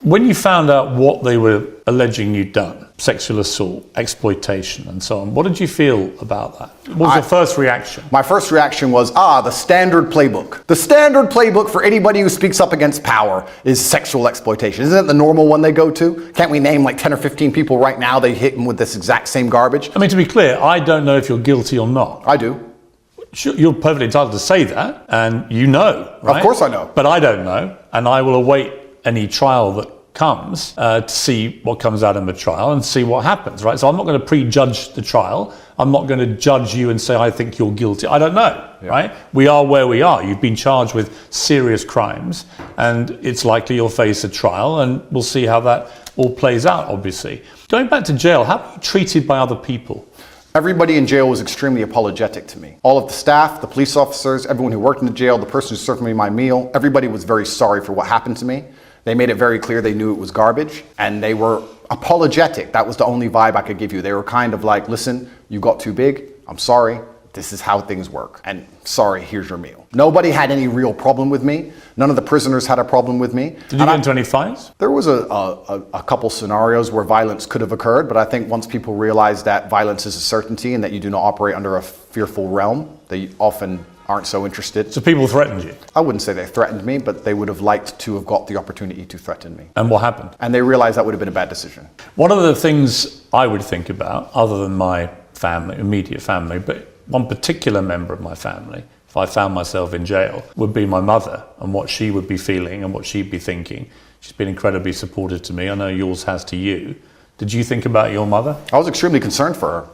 When you found out what they were alleging you'd done, sexual assault, exploitation, and so on, what did you feel about that? What was your first reaction? My first reaction was, the standard playbook. The standard playbook for anybody who speaks up against power is sexual exploitation. Isn't it the normal one they go to? Can't we name like 10 or 15 people right now they hit them with this exact same garbage? I mean, to be clear, I don't know if you're guilty or not. I do. Sure, you're perfectly entitled to say that, and you know, right? Of course I know. But I don't know, and I will await any trial that comes to see what comes out in the trial and see what happens, right? So I'm not going to prejudge the trial. I'm not going to judge you and say, I think you're guilty. I don't know, right? We are where we are. You've been charged with serious crimes, and it's likely you'll face a trial, and we'll see how that all plays out, obviously. Going back to jail, how were you treated by other people? Everybody in jail was extremely apologetic to me. All of the staff, the police officers, everyone who worked in the jail, the person who served me my meal, everybody was very sorry for what happened to me. They made it very clear they knew it was garbage, and they were apologetic. That was the only vibe I could give you. They were kind of like, listen, you got too big. I'm sorry. This is how things work. And sorry, here's your meal. Nobody had any real problem with me. None of the prisoners had a problem with me. Did you get into any fights? There was a couple scenarios where violence could have occurred, but I think once people realize that violence is a certainty and that you do not operate under a fearful realm, they often aren't so interested. So people threatened you? I wouldn't say they threatened me, but they would have liked to have got the opportunity to threaten me. And what happened? And they realized that would have been a bad decision. One of the things I would think about, other than my family, immediate family, but one particular member of my family, if I found myself in jail, would be my mother and what she would be feeling and what she'd be thinking. She's been incredibly supportive to me. I know yours has to you. Did you think about your mother? I was extremely concerned for her.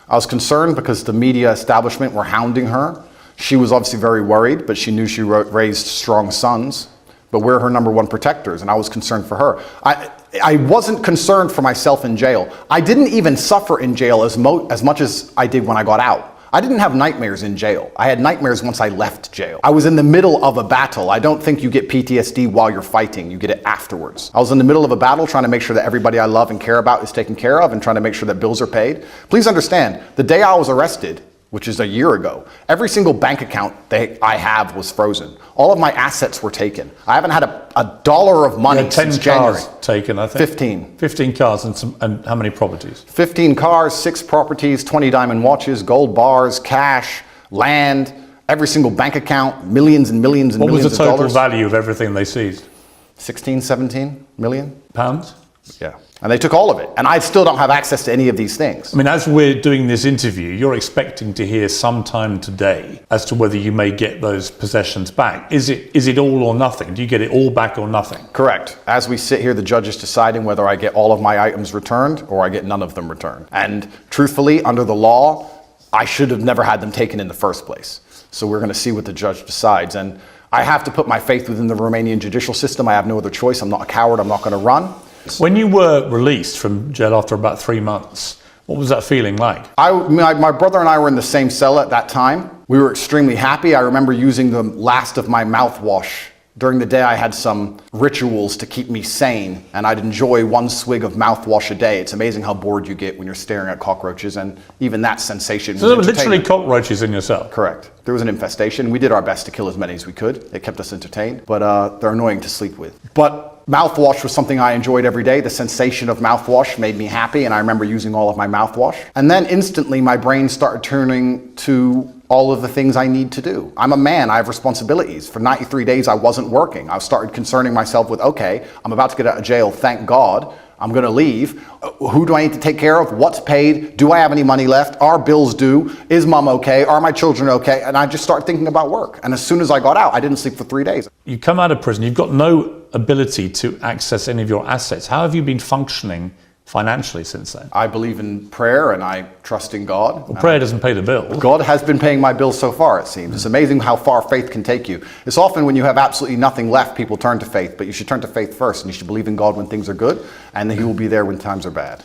I was concerned because the media establishment were hounding her. She was obviously very worried, but she knew she raised strong sons. But we're her number one protectors, and I was concerned for her. I wasn't concerned for myself in jail. I didn't even suffer in jail as much as I did when I got out. I didn't have nightmares in jail. I had nightmares once I left jail. I was in the middle of a battle. I don't think you get PTSD while you're fighting. You get it afterwards. I was in the middle of a battle trying to make sure that everybody I love and care about is taken care of and trying to make sure that bills are paid. Please understand, the day I was arrested, which is a year ago, every single bank account I have was frozen. All of my assets were taken. I haven't had a dollar of money since January. 10 cars taken, I think. 15. 15 cars and how many properties? 15 cars, 6 properties, 20 diamond watches, gold bars, cash, land, every single bank account, millions and millions and millions of dollars. What was the total value of everything they seized? 16, 17 million. Pounds? Yeah. And they took all of it. And I still don't have access to any of these things. I mean, as we're doing this interview, you're expecting to hear sometime today as to whether you may get those possessions back. Is it all or nothing? Do you get it all back or nothing? Correct. As we sit here, the judge is deciding whether I get all of my items returned or I get none of them returned. And truthfully, under the law, I should have never had them taken in the first place. So we're going to see what the judge decides. And I have to put my faith within the Romanian judicial system. I have no other choice. I'm not a coward. I'm not going to run. When you were released from jail after about 3 months, what was that feeling like? My brother and I were in the same cell at that time. We were extremely happy. I remember using the last of my mouthwash. During the day, I had some rituals to keep me sane, and I'd enjoy 1 swig of mouthwash a day. It's amazing how bored you get when you're staring at cockroaches, and even that sensation was So there were literally cockroaches in your cell? Correct. There was an infestation. We did our best to kill as many as we could. It kept us entertained, but they're annoying to sleep with. But mouthwash was something I enjoyed every day. The sensation of mouthwash made me happy, and I remember using all of my mouthwash. And then instantly, my brain started turning to all of the things I need to do. I'm a man, I have responsibilities. For 93 days, I wasn't working. I started concerning myself with, okay, I'm about to get out of jail, thank God. I'm gonna leave. Who do I need to take care of? What's paid? Do I have any money left? Are bills due? Is mom okay? Are my children okay? And I just started thinking about work. And as soon as I got out, I didn't sleep for 3 days. You come out of prison, you've got no ability to access any of your assets. How have you been functioning financially since then? I believe in prayer and I trust in God. Well, prayer doesn't pay the bills. God has been paying my bills so far, it seems. It's amazing how far faith can take you. It's often when you have absolutely nothing left, people turn to faith, but you should turn to faith first, and you should believe in God when things are good, and He will be there when times are bad.